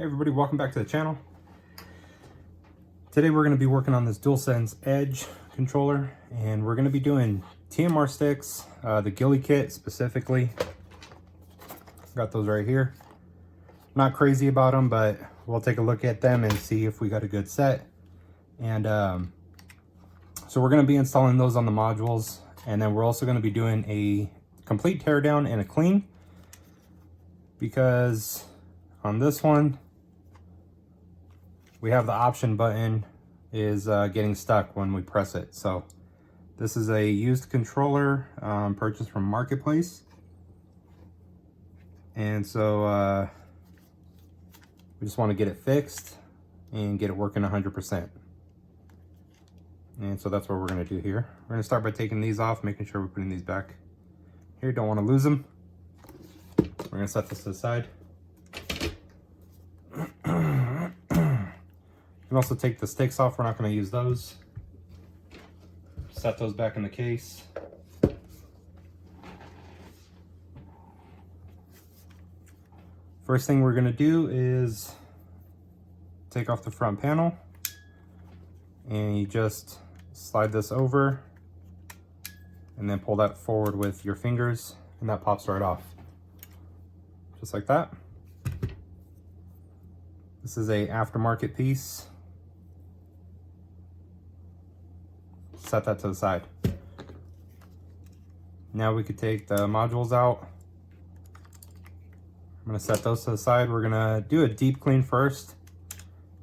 Hey everybody, welcome back to the channel. Today we're going to be working on this DualSense Edge controller, and we're going to be doing TMR sticks, the Gilikit specifically. Got those right here. Not crazy about them, but we'll take a look at them and see if we got a good set. And so we're going to be installing those on the modules, and then we're also going to be doing a complete teardown and a clean, because on this one we have the option button is getting stuck when we press it. So this is a used controller purchased from Marketplace, and so we just want to get it fixed and get it working 100%. And so that's what we're going to do here. We're going to start by taking these off, making sure we're putting these back here. Don't want to lose them. We're going to set this to the side. You can also take the sticks off. We're not going to use those. Set those back in the case. First thing we're going to do is take off the front panel, and you just slide this over and then pull that forward with your fingers, and that pops right off. Just like that. This is a aftermarket piece. Set that to the side. Now we could take the modules out. I'm going to set those to the side. We're going to do a deep clean first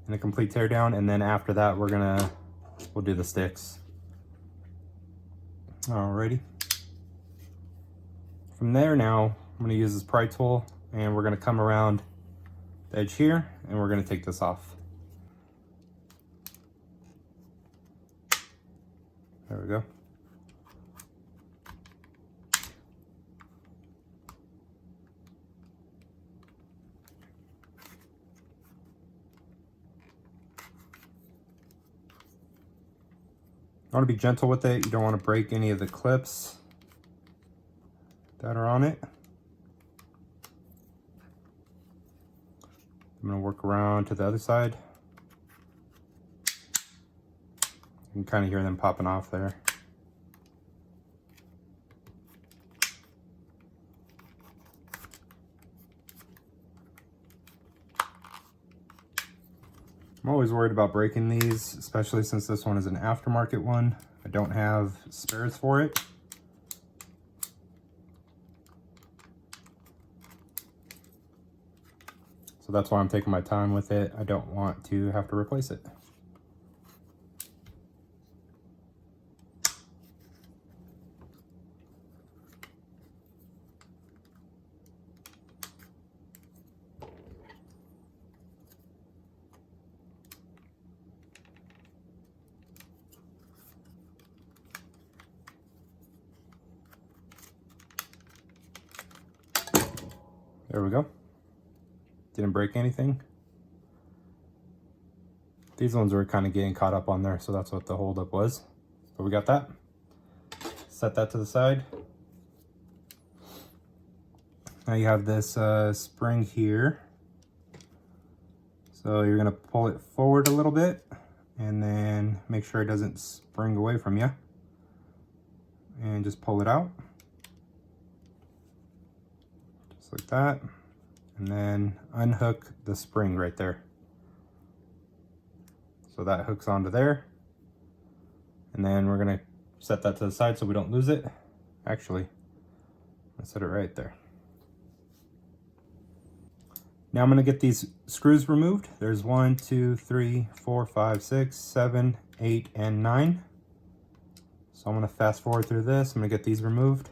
and a complete teardown, and then after that we'll do the sticks. Alrighty. From there, now I'm going to use this pry tool, and we're going to come around the edge here, and we're going to take this off. There we go. I want to be gentle with it. You don't want to break any of the clips that are on it. I'm going to work around to the other side. You can kind of hear them popping off there. I'm always worried about breaking these, especially since this one is an aftermarket one. I don't have spares for it. So that's why I'm taking my time with it. I don't want to have to replace it. There we go. Didn't break anything. These ones were kind of getting caught up on there, so that's what the holdup was. But we got that. Set that to the side. Now you have this spring here. So you're gonna pull it forward a little bit and then make sure it doesn't spring away from you. And just pull it out. Like that, and then unhook the spring right there. So that hooks onto there, and then we're gonna set that to the side so we don't lose it. Actually, let's set it right there. Now I'm gonna get these screws removed. There's 1, 2, 3, 4, 5, 6, 7, 8, and 9. So I'm gonna fast forward through this. I'm gonna get these removed.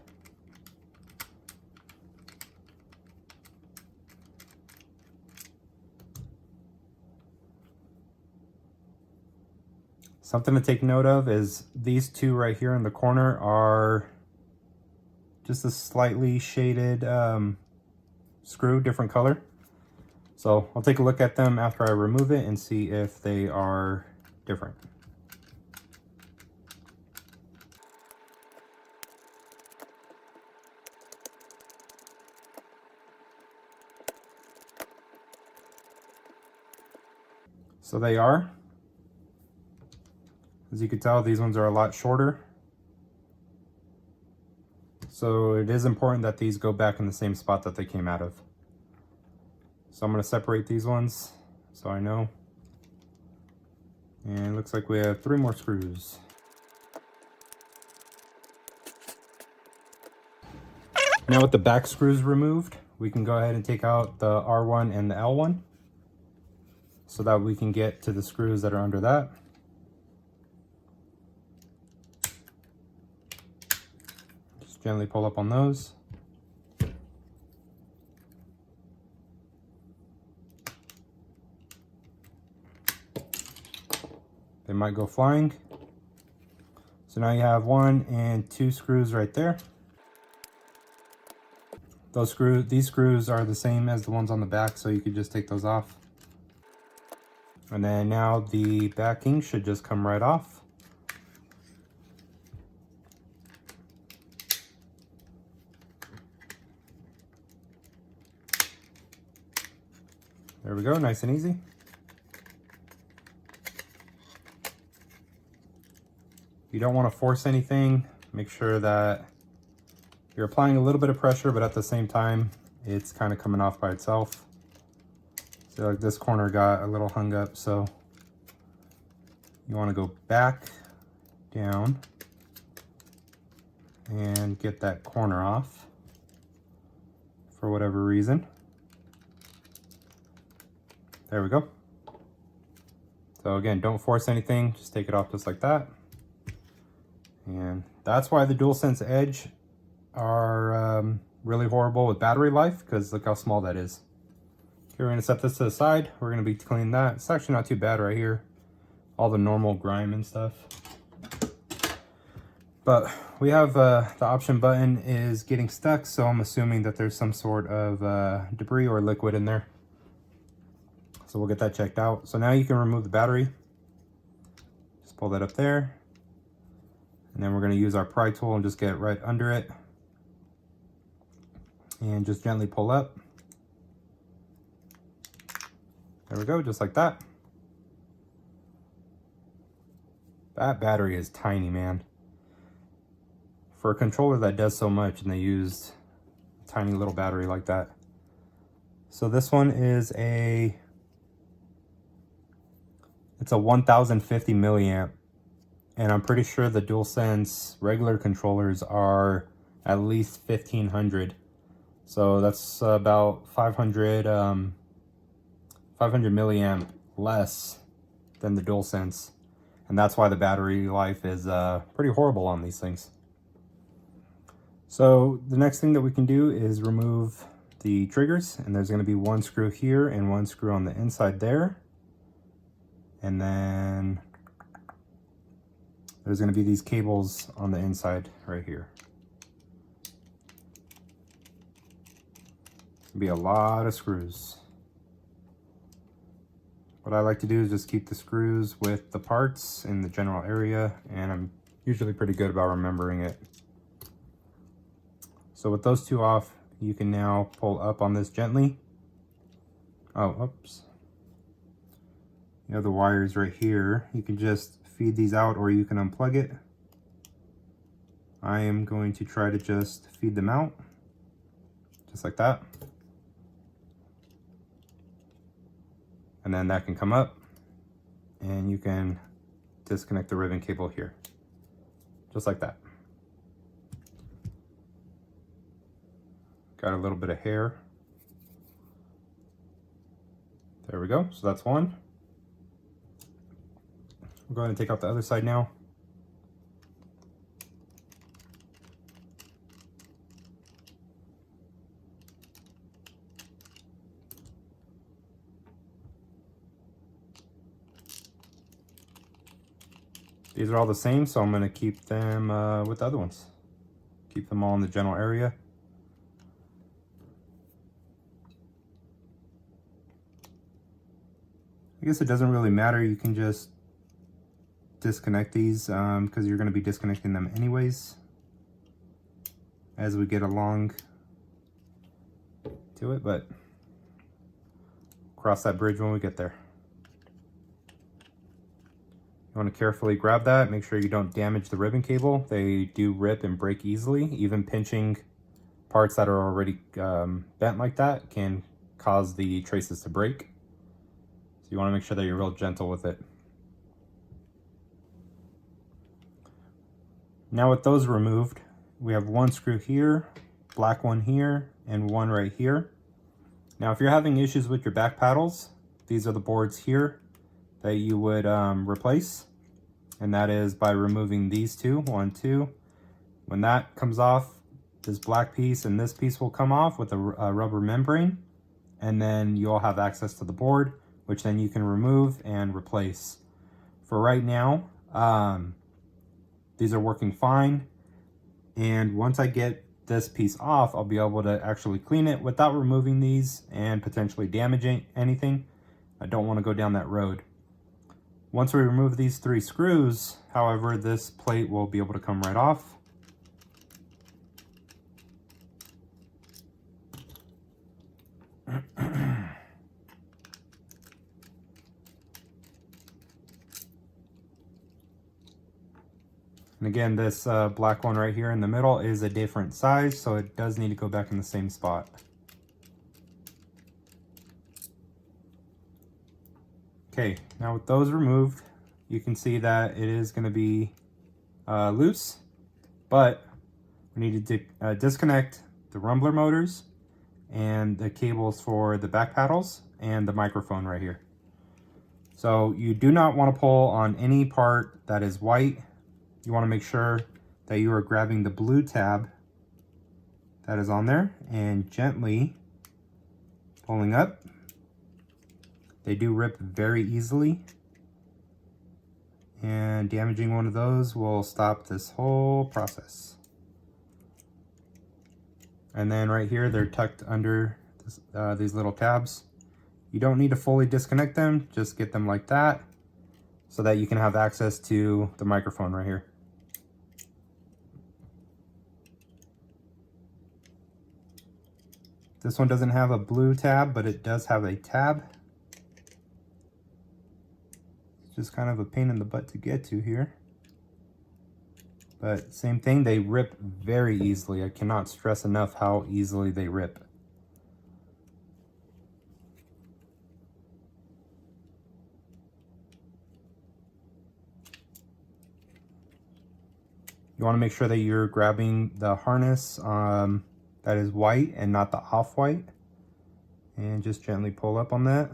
Something to take note of is these two right here in the corner are just a slightly shaded screw, different color. So I'll take a look at them after I remove it and see if they are different. So they are. As you can tell, these ones are a lot shorter. So it is important that these go back in the same spot that they came out of. So I'm going to separate these ones so I know. And it looks like we have 3 more screws. Now with the back screws removed, we can go ahead and take out the R1 and the L1 so that we can get to the screws that are under that. Just gently pull up on those. They might go flying. So now you have 1 and 2 screws right there. These screws are the same as the ones on the back, so you could just take those off. And then now the backing should just come right off. There we go, nice and easy. You don't want to force anything. Make sure that you're applying a little bit of pressure, but at the same time, it's kind of coming off by itself. So like this corner got a little hung up, so you want to go back, down, and get that corner off for whatever reason. There we go. So again, don't force anything, just take it off just like that. And that's why the DualSense Edge are really horrible with battery life, because look how small that is. Okay, we're going to set this to the side. We're going to be cleaning that. It's actually not too bad right here. All the normal grime and stuff. But we have the option button is getting stuck, so I'm assuming that there's some sort of debris or liquid in there. So we'll get that checked out. So now you can remove the battery. Just pull that up there. And then we're going to use our pry tool and just get right under it. And just gently pull up. There we go, just like that. That battery is tiny, man. For a controller that does so much, and they used a tiny little battery like that. So this one is it's a 1050 milliamp. And I'm pretty sure the DualSense regular controllers are at least 1500. So that's about 500 milliamp less than the DualSense. And that's why the battery life is pretty horrible on these things. So the next thing that we can do is remove the triggers. And there's going to be 1 screw here and 1 screw on the inside there. And then there's going to be these cables on the inside right here. Be a lot of screws. What I like to do is just keep the screws with the parts in the general area, and I'm usually pretty good about remembering it. So with those 2 off, you can now pull up on this gently. Oh, oops. You have the wires right here. You can just feed these out, or you can unplug it. I am going to try to just feed them out, just like that. And then that can come up, and you can disconnect the ribbon cable here, just like that. Got a little bit of hair. There we go, so that's one. I'm going to take out the other side now. These are all the same, so I'm going to keep them with the other ones. Keep them all in the general area. I guess it doesn't really matter. You can just disconnect these because you're going to be disconnecting them anyways as we get along to it, but cross that bridge when we get there. You want to carefully grab that. Make sure you don't damage the ribbon cable. They do rip and break easily. Even pinching parts that are already bent like that can cause the traces to break. So you want to make sure that you're real gentle with it. Now with those removed, we have one screw here, black one here, and one right here. Now if you're having issues with your back paddles, these are the boards here that you would replace. And that is by removing these two, 1, 2. When that comes off, this black piece and this piece will come off with a rubber membrane. And then you'll have access to the board, which then you can remove and replace. For right now, these are working fine. And once I get this piece off, I'll be able to actually clean it without removing these and potentially damaging anything. I don't want to go down that road. Once we remove these 3 screws, however, this plate will be able to come right off. And again, this black one right here in the middle is a different size, so it does need to go back in the same spot. Okay, now with those removed, you can see that it is going to be loose, but we need to disconnect the rumbler motors and the cables for the back paddles and the microphone right here. So you do not want to pull on any part that is white. You want to make sure that you are grabbing the blue tab that is on there and gently pulling up. They do rip very easily, and damaging one of those will stop this whole process. And then right here, they're tucked under this, these little tabs. You don't need to fully disconnect them, just get them like that so that you can have access to the microphone right here. This one doesn't have a blue tab, but it does have a tab. It's just kind of a pain in the butt to get to here. But same thing, they rip very easily. I cannot stress enough how easily they rip. You want to make sure that you're grabbing the harness that is white and not the off-white, and just gently pull up on that.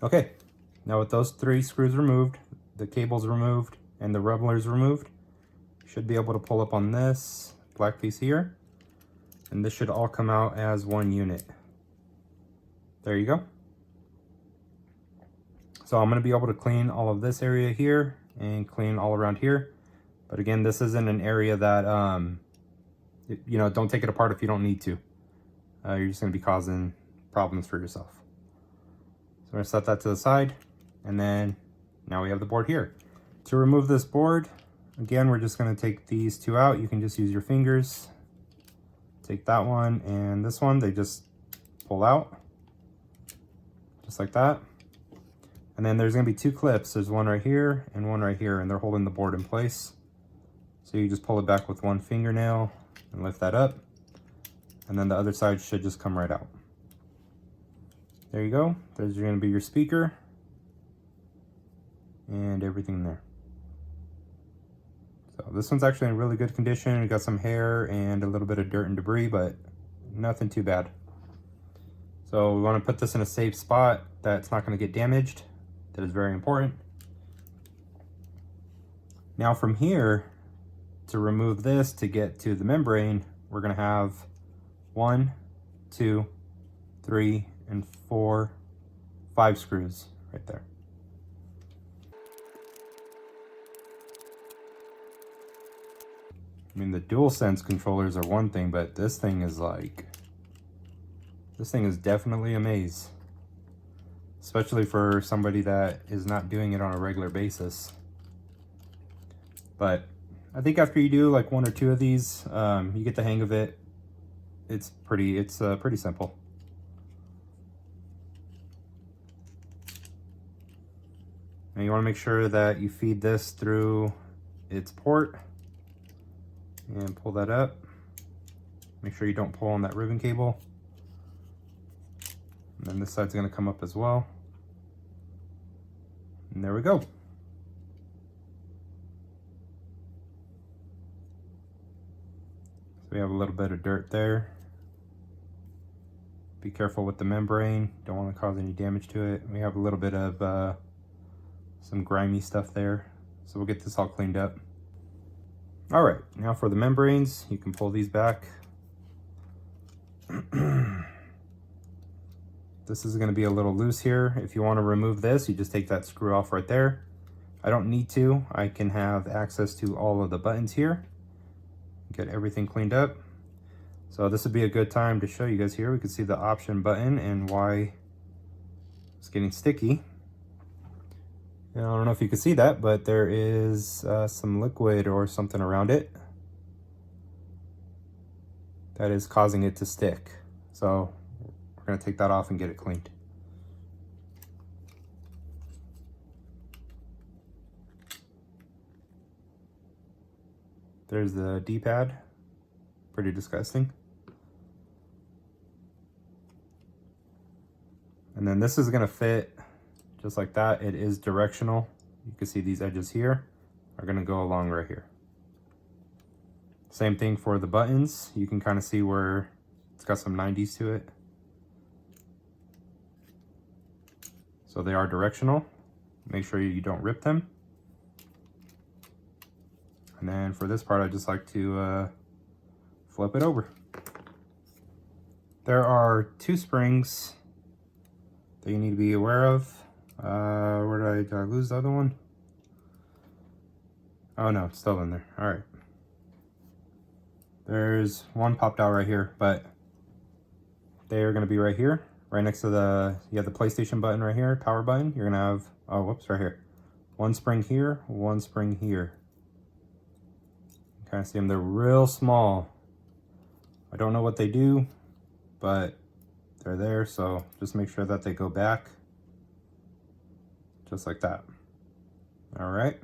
Okay, now with those 3 screws removed, the cables removed, and the rumblers removed, you should be able to pull up on this black piece here, and this should all come out as one unit. There you go. So I'm going to be able to clean all of this area here and clean all around here. But again, this isn't an area that, you know, don't take it apart if you don't need to. You're just going to be causing problems for yourself. So I'm going to set that to the side. And then now we have the board here. To remove this board, again, we're just going to take these 2 out. You can just use your fingers. Take that one and this one. They just pull out. Just like that. And then there's going to be 2 clips. There's one right here and one right here, and they're holding the board in place. So you just pull it back with one fingernail and lift that up. And then the other side should just come right out. There you go. There's going to be your speaker and everything there. So this one's actually in really good condition. It got some hair and a little bit of dirt and debris, but nothing too bad. So we want to put this in a safe spot that's not going to get damaged. That is very important. Now from here, to remove this to get to the membrane, we're going to have 1, 2, 3, and 4, 5 screws right there. I mean, the DualSense controllers are one thing, but this thing is definitely a maze. Especially for somebody that is not doing it on a regular basis. But I think after you do like 1 or 2 of these, you get the hang of it. It's pretty simple. Now you want to make sure that you feed this through its port and pull that up. Make sure you don't pull on that ribbon cable. And then this side's going to come up as well. And there we go. So we have a little bit of dirt there. Be careful with the membrane. Don't want to cause any damage to it. We have a little bit of some grimy stuff there. So we'll get this all cleaned up. All right, now for the membranes, you can pull these back. This is going to be a little loose here. If you want to remove this, you just take that screw off right there. I don't need to. I can have access to all of the buttons here. Get everything cleaned up. So this would be a good time to show you guys here. We can see the option button and why it's getting sticky. And I don't know if you can see that, but there is some liquid or something around it that is causing it to stick. So we're going to take that off and get it cleaned. There's the D-pad. Pretty disgusting. And then this is going to fit just like that. It is directional. You can see these edges here are going to go along right here. Same thing for the buttons. You can kind of see where it's got some 90s to it. So they are directional. Make sure you don't rip them. And then for this part, I just like to flip it over. There are 2 springs that you need to be aware of. Where did I lose the other one? Oh no, it's still in there. All right. There's one popped out right here, but they are going to be right here, right next to you have the PlayStation button right here, power button. You're going to have, oh, whoops, right here. One spring here, one spring here. You kind of see them, they're real small. I don't know what they do, but they're there, so just make sure that they go back. Just like that. All right.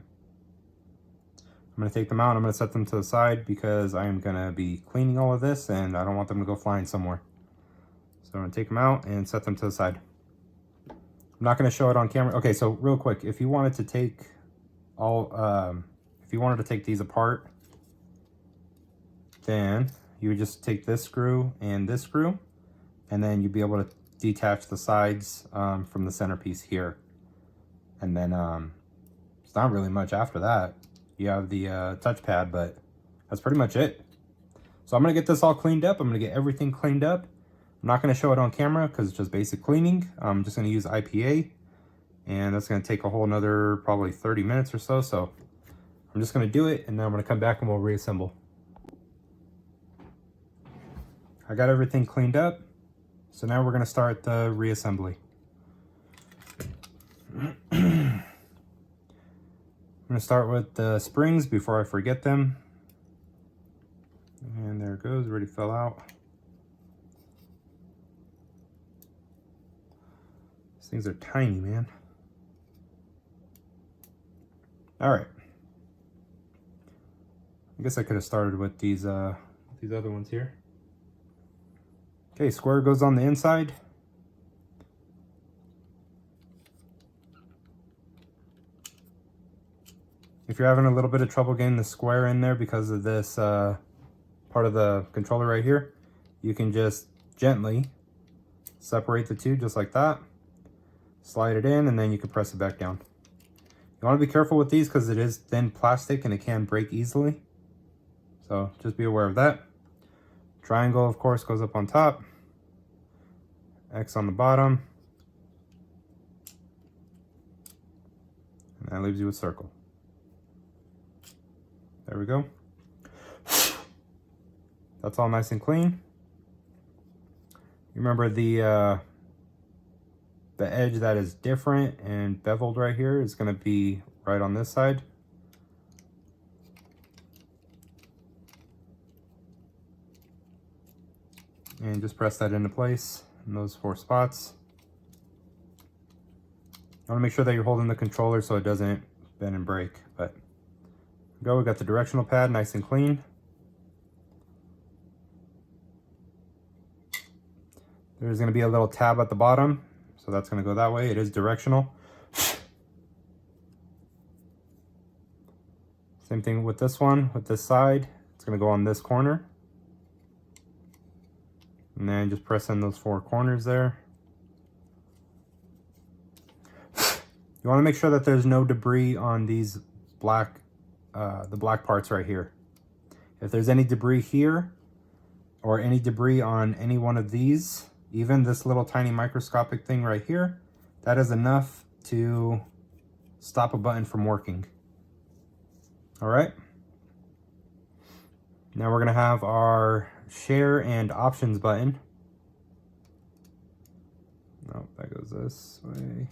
I'm going to take them out. I'm going to set them to the side because I am going to be cleaning all of this and I don't want them to go flying somewhere. So I'm going to take them out and set them to the side. I'm not going to show it on camera. Okay, so real quick, if you wanted to take these apart, then you would just take this screw, and then you'd be able to detach the sides from the centerpiece here. And then it's not really much after that. You have the touchpad, but that's pretty much it. So I'm going to get this all cleaned up. I'm going to get everything cleaned up. I'm not going to show it on camera because it's just basic cleaning. I'm just going to use IPA, and that's going to take a whole nother probably 30 minutes or so. So I'm just going to do it, and then I'm going to come back and we'll reassemble. I got everything cleaned up. So now we're going to start the reassembly. I'm going to start with the springs before I forget them. And there it goes, already fell out. These things are tiny, man. All right. I guess I could have started with these other ones here. Okay, square goes on the inside. If you're having a little bit of trouble getting the square in there because of this part of the controller right here, you can just gently separate the two just like that. Slide it in and then you can press it back down. You want to be careful with these because it is thin plastic and it can break easily. So just be aware of that. Triangle, of course, goes up on top. X on the bottom. And that leaves you with circle. There we go. That's all nice and clean. You remember the edge that is different and beveled right here is going to be right on this side. And just press that into place in those 4 spots. want to make sure that you're holding the controller so it doesn't bend and break. But go, we got the directional pad nice and clean. There's going to be a little tab at the bottom, so that's going to go that way. It is directional. Same thing with this one, with this side. It's going to go on this corner. And then just press in those 4 corners there. You want to make sure that there's no debris on these black, the black parts right here. If there's any debris here, or any debris on any one of these, even this little tiny microscopic thing right here, that is enough to stop a button from working. All right. Now we're gonna have our share and options button. Oh, that goes this way.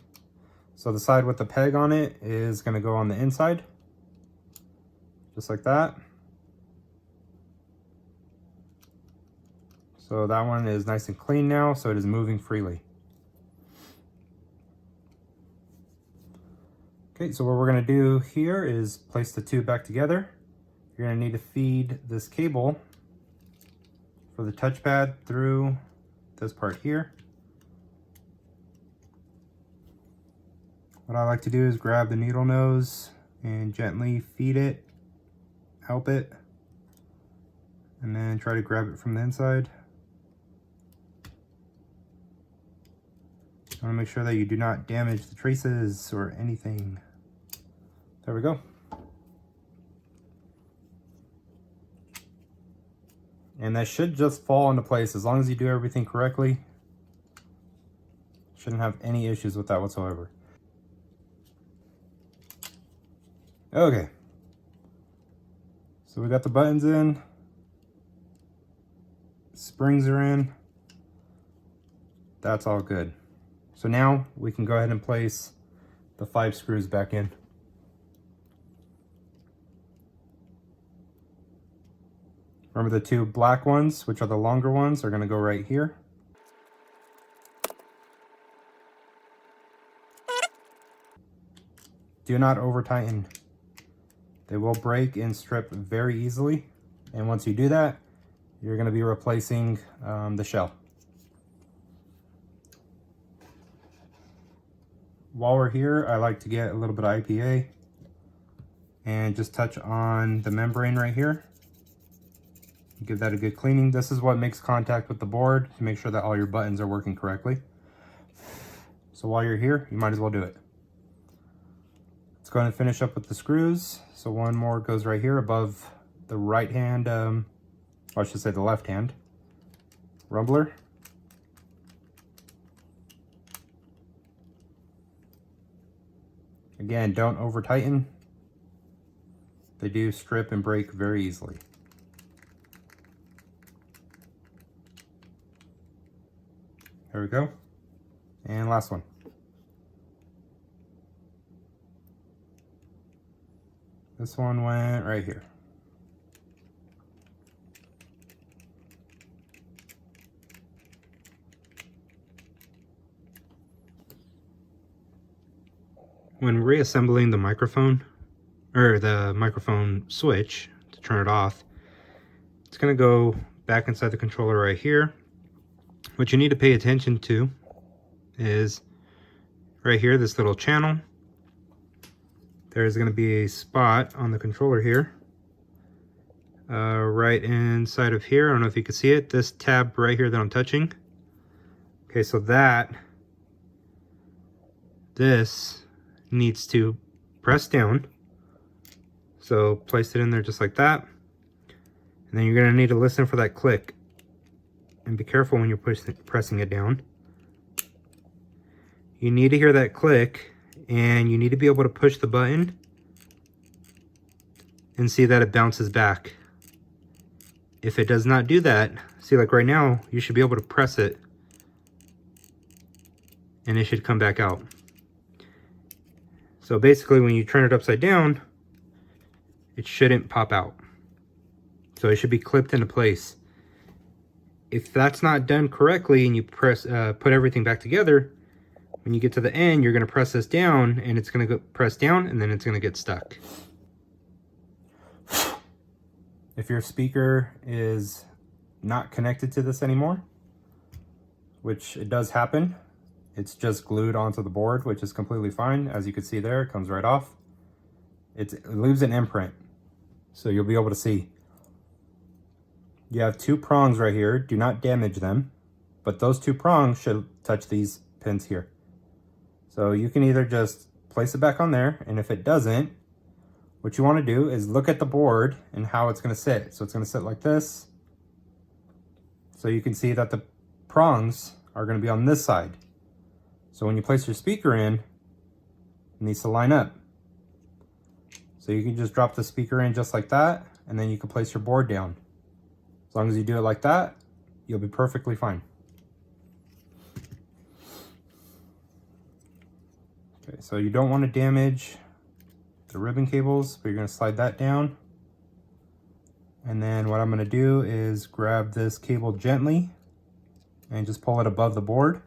So the side with the peg on it is gonna go on the inside, just like that. So that one is nice and clean now, so it is moving freely. Okay, so what we're gonna do here is place the 2 back together. You're gonna need to feed this cable for the touchpad through this part here. What I like to do is grab the needle nose and gently feed it, help it, and then try to grab it from the inside. You want to make sure that you do not damage the traces or anything. There we go. And that should just fall into place as long as you do everything correctly. Shouldn't have any issues with that whatsoever. Okay. So we got the buttons in. Springs are in. That's all good. So now we can go ahead and place the 5 screws back in. Remember the 2 black ones, which are the longer ones, are going to go right here. Do not over tighten. They will break and strip very easily. And once you do that, you're going to be replacing the shell. While we're here, I like to get a little bit of IPA and just touch on the membrane right here. Give that a good cleaning. This is what makes contact with the board to make sure that all your buttons are working correctly. So while you're here, you might as well do it. Let's go ahead and finish up with the screws. So one more goes right here above the right hand, I should say the left hand rumbler. Again, don't over tighten. They do strip and break very easily. There we go. And last one. This one went right here. When reassembling the microphone, or the microphone switch to turn it off, it's going to go back inside the controller right here. What you need to pay attention to is right here, this little channel. There's going to be a spot on the controller here, right inside of here. I don't know if you can see it, this tab right here that I'm touching. Okay, so this needs to press down. So place it in there just like that. And then you're going to need to listen for that click. And be careful when you're pressing it down. You need to hear that click, and you need to be able to push the button and see that it bounces back. If it does not do that, see, like right now, you should be able to press it and it should come back out. So basically, when you turn it upside down, it shouldn't pop out. So it should be clipped into place. If that's not done correctly and you put everything back together, When you get to the end, you're going to press this down, and it's going to go press down, and then it's going to get stuck. If your speaker is not connected to this anymore, which it does happen, it's just glued onto the board, which is completely fine. As you can see there, it comes right off. It leaves an imprint, so you'll be able to see. You have two prongs right here. Do not damage them, but those two prongs should touch these pins here. So you can either just place it back on there, and if it doesn't, what you want to do is look at the board and how it's going to sit. So it's going to sit like this. So you can see that the prongs are going to be on this side. So when you place your speaker in, it needs to line up. So you can just drop the speaker in just like that, and then you can place your board down. As long as you do it like that, you'll be perfectly fine. Okay, so you don't want to damage the ribbon cables, but you're going to slide that down. And then what I'm going to do is grab this cable gently and just pull it above the board.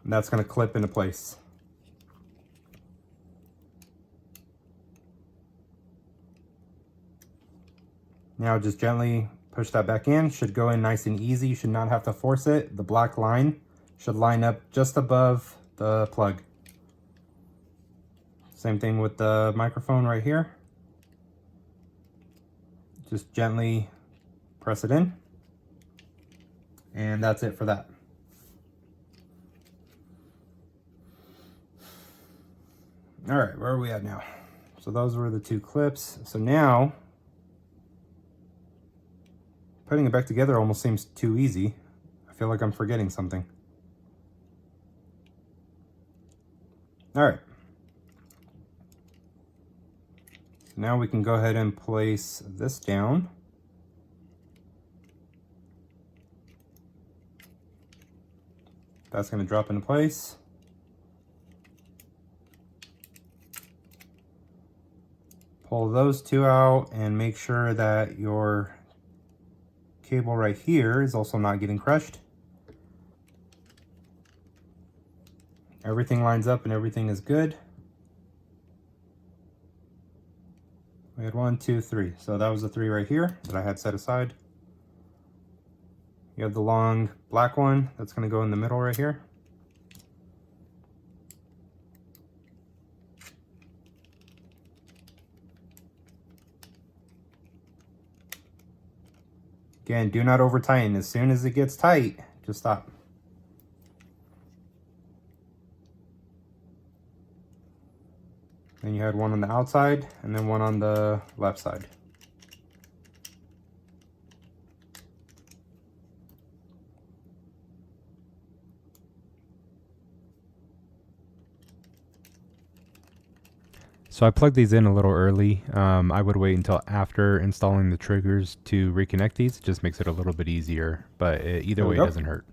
And that's going to clip into place. Now just gently push that back in. Should go in nice and easy. You should not have to force it. The black line should line up just above the plug. Same thing with the microphone right here. Just gently press it in. And that's it for that. All right, where are we at now? So those were the two clips. So now, putting it back together almost seems too easy. I feel like I'm forgetting something. All right. So now we can go ahead and place this down. That's going to drop into place. Pull those two out and make sure that your cable right here is also not getting crushed. Everything lines up and everything is good. We had 1, 2, 3. So that was the 3 right here that I had set aside. You have the long black one that's going to go in the middle right here. Again, do not over tighten. As soon as it gets tight, just stop. Then you had one on the outside and then one on the left side. So I plugged these in a little early. I would wait until after installing the triggers to reconnect these. It just makes it a little bit easier, but either way, it doesn't hurt.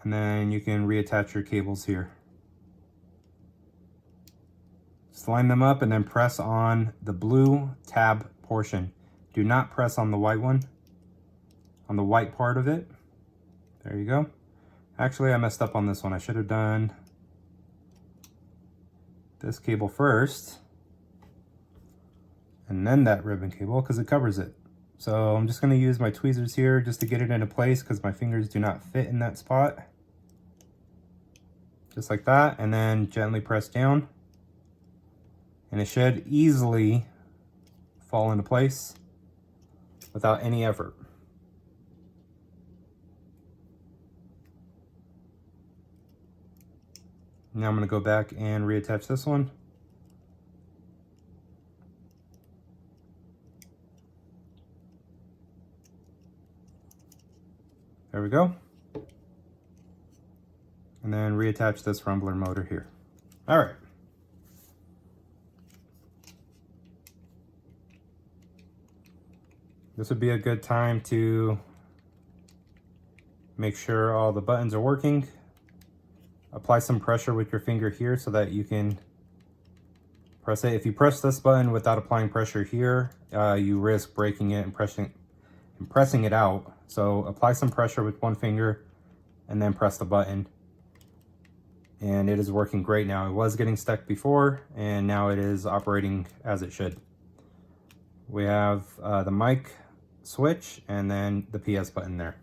And then you can reattach your cables here. Just line them up and then press on the blue tab portion. Do not press on the white one. On the white part of it. There you go. Actually, I messed up on this one. I should have done this cable first and then that ribbon cable because it covers it. So I'm just going to use my tweezers here just to get it into place because my fingers do not fit in that spot. Just like that, and then gently press down. And it should easily fall into place without any effort. Now I'm going to go back and reattach this one. There we go. And then reattach this rumbler motor here. All right. This would be a good time to make sure all the buttons are working. apply some pressure with your finger here so that you can press it. If you press this button without applying pressure here, you risk breaking it and pressing it out. So apply some pressure with one finger and then press the button. And it is working great now. It was getting stuck before, and now it is operating as it should. We have the mic switch and then the PS button there.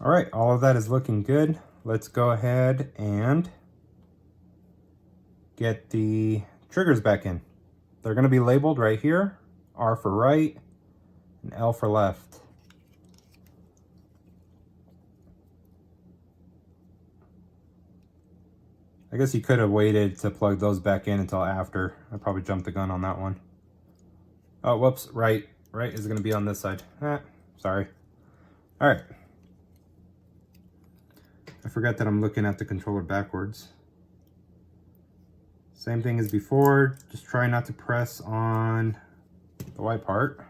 All right, all of that is looking good. Let's go ahead and get the triggers back in. They're going to be labeled right here, R for right and L for left. I guess you could have waited to plug those back in until after. I probably jumped the gun on that one. Oh, whoops, right is going to be on this side. Sorry. All right. I forgot that I'm looking at the controller backwards. Same thing as before, just try not to press on the white part.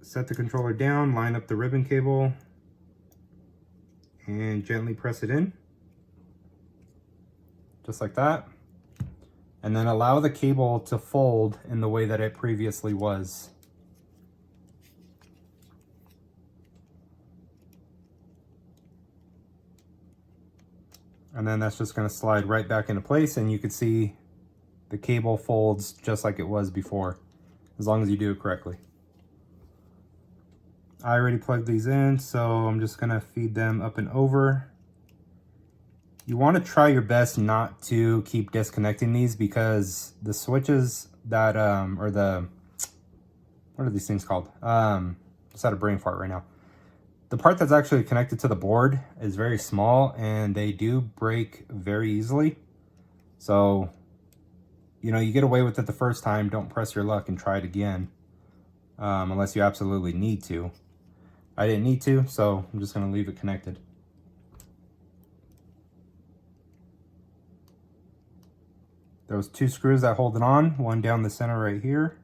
Set the controller down, line up the ribbon cable, and gently press it in. Just like that. And then allow the cable to fold in the way that it previously was. And then that's just going to slide right back into place, and you can see the cable folds just like it was before, as long as you do it correctly. I already plugged these in, so I'm just going to feed them up and over. You want to try your best not to keep disconnecting these, because the switches that, or the, what are these things called? Just had a brain fart right now. The part that's actually connected to the board is very small, and they do break very easily. So, you know, you get away with it the first time, don't press your luck and try it again, unless you absolutely need to. I didn't need to, so I'm just going to leave it connected. Those two screws that hold it on, one down the center right here.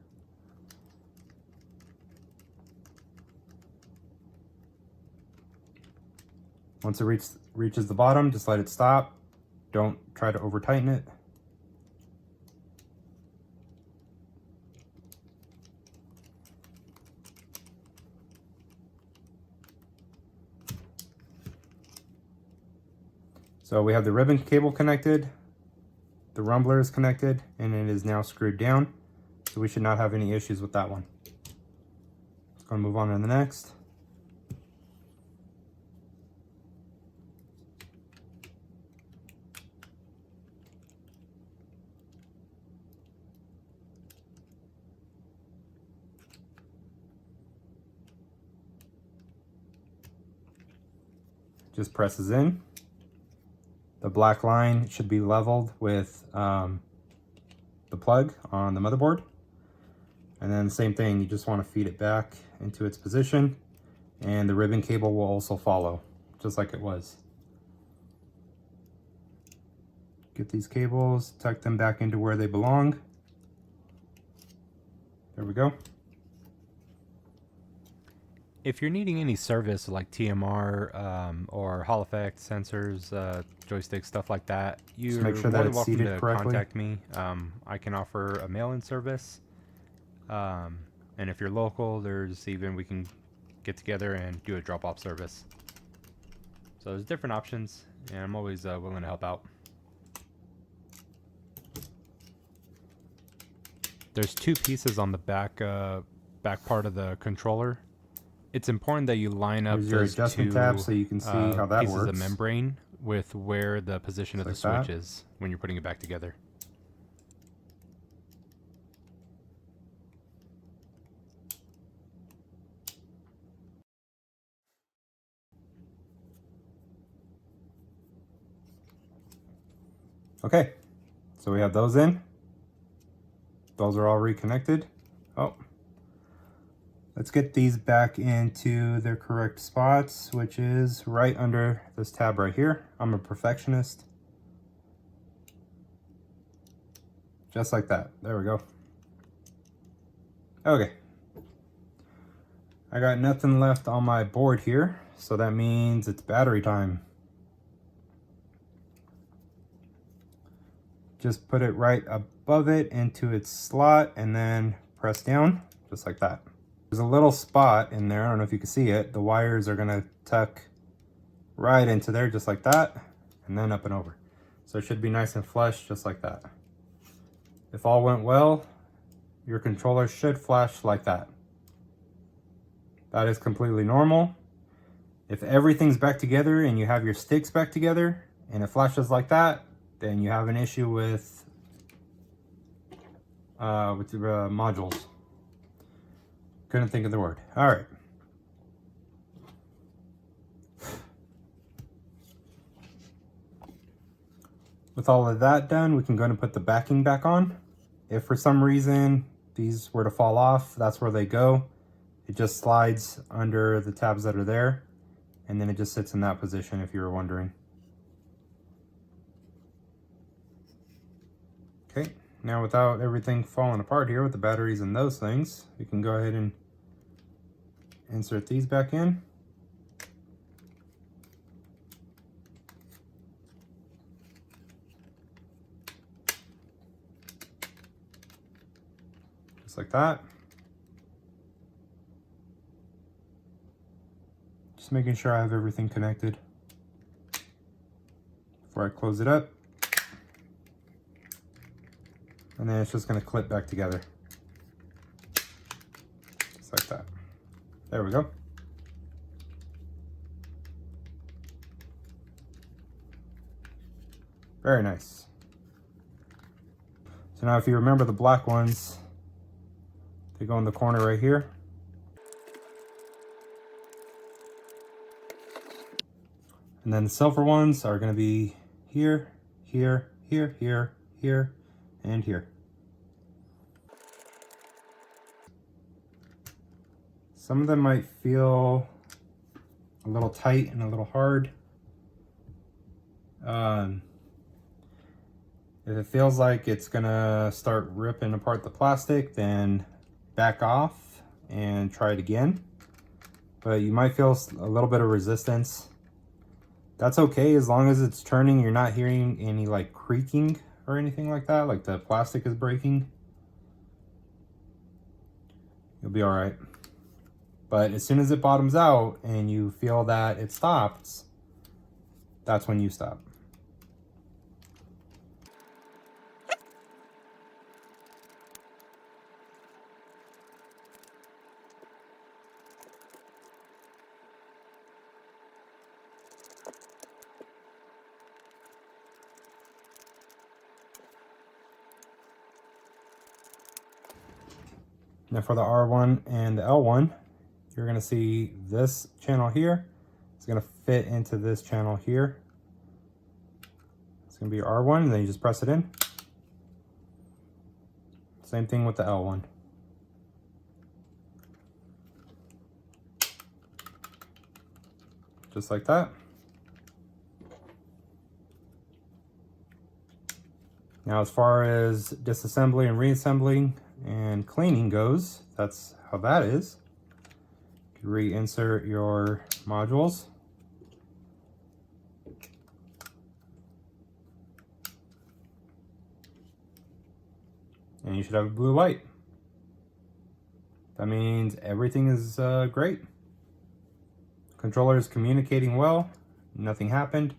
Once it reaches the bottom, just let it stop. Don't try to over tighten it. So we have the ribbon cable connected, the rumbler is connected, and it is now screwed down. So we should not have any issues with that one. Let's go and move on to the next. Just presses in. The black line should be leveled with the plug on the motherboard. And then the same thing, you just want to feed it back into its position, and the ribbon cable will also follow, just like it was. Get these cables, tuck them back into where they belong. There we go. If you're needing any service like TMR or Hall effect sensors, joysticks, stuff like that, you're make sure more that than it's welcome seated to correctly. contact me. I can offer a mail-in service, and if you're local, we can get together and do a drop-off service. So there's different options, and I'm always willing to help out. There's two pieces on the back part of the controller. It's important that you line up your those adjustment two tab so you can see how that pieces works. of membrane with where the position of the Like switch is when you're putting it back together. Okay, so we have those in. Those are all reconnected. Oh, let's get these back into their correct spots, which is right under this tab right here. I'm a perfectionist. Just like that. There we go. Okay. I got nothing left on my board here, so that means it's battery time. Just put it right above it into its slot and then press down, just like that. There's a little spot in there, I don't know if you can see it. The wires are gonna tuck right into there, just like that, and then up and over. So it should be nice and flush, just like that. If all went well, your controller should flash like that. That is completely normal. If everything's back together and you have your sticks back together and it flashes like that, then you have an issue with your modules. Couldn't think of the word. All right. With all of that done, we can go and put the backing back on. If for some reason these were to fall off, that's where they go. It just slides under the tabs that are there, and then it just sits in that position if you were wondering. Okay, now without everything falling apart here with the batteries and those things, we can go ahead and insert these back in. Just like that. Just making sure I have everything connected before I close it up. And then it's just going to clip back together. Just like that. There we go. Very nice. So now if you remember the black ones, they go in the corner right here. And then the silver ones are going to be here, here, here, here, here, and here. Some of them might feel a little tight and a little hard. If it feels like it's gonna start ripping apart the plastic, then back off and try it again. But you might feel a little bit of resistance. That's okay, as long as it's turning, you're not hearing any like creaking or anything like that, like the plastic is breaking. You'll be all right. But as soon as it bottoms out and you feel that it stops, that's when you stop. Now for the R1 and the L1, you're gonna see this channel here. It's gonna fit into this channel here. It's gonna be R1, and then you just press it in. Same thing with the L1. Just like that. Now as far as disassembly and reassembling and cleaning goes, that's how that is. You reinsert your modules. And you should have a blue light. That means everything is great. Controller is communicating well, nothing happened,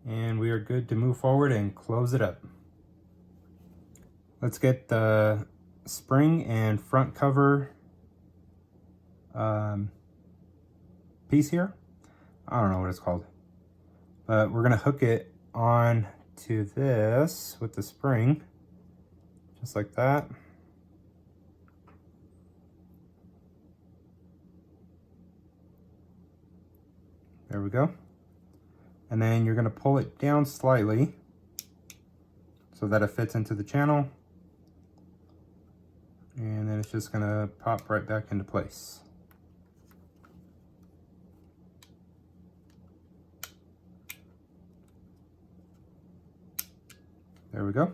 and we are good to move forward and close it up. Let's get the spring and front cover piece here. I don't know what it's called, but we're gonna hook it on to this with the spring, just like that. There we go. And then you're gonna pull it down slightly so that it fits into the channel. And then it's just gonna pop right back into place. There we go.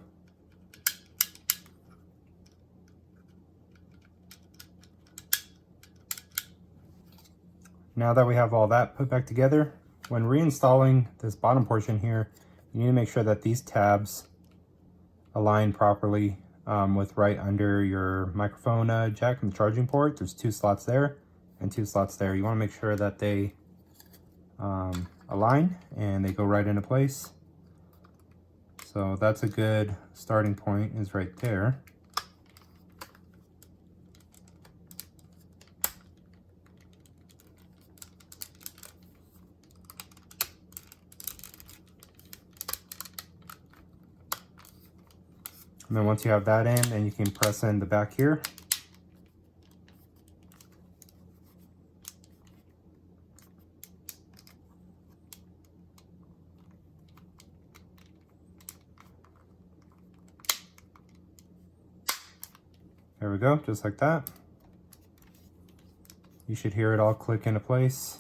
Now that we have all that put back together, when reinstalling this bottom portion here, you need to make sure that these tabs align properly with right under your microphone jack and the charging port. There's 2 slots there and 2 slots there. You want to make sure that they align and they go right into place. So that's a good starting point, is right there. And then once you have that in, then you can press in the back here. There we go, just like that. You should hear it all click into place.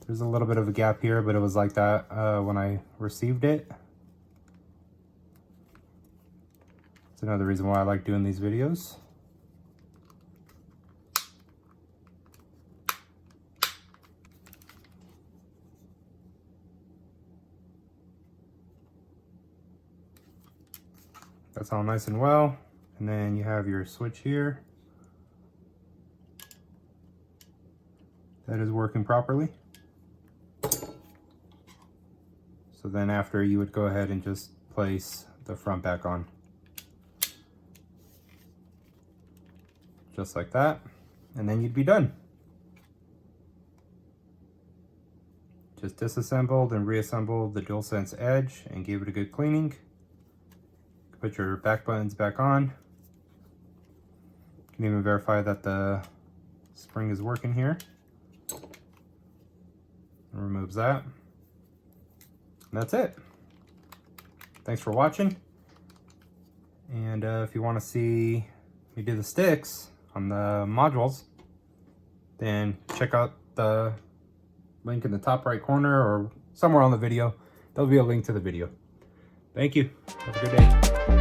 There's a little bit of a gap here, but it was like that when I received it. It's another reason why I like doing these videos. That's all nice and well. And then you have your switch here. That is working properly. So then after, you would go ahead and just place the front back on. Just like that, and then you'd be done. Just disassembled and reassembled the DualSense Edge and gave it a good cleaning. Put your back buttons back on. You can even verify that the spring is working here. And removes that. And that's it. Thanks for watching. And if you want to see me do the sticks on the modules, then check out the link in the top right corner or somewhere on the video. There'll be a link to the video. Thank you. Have a good day.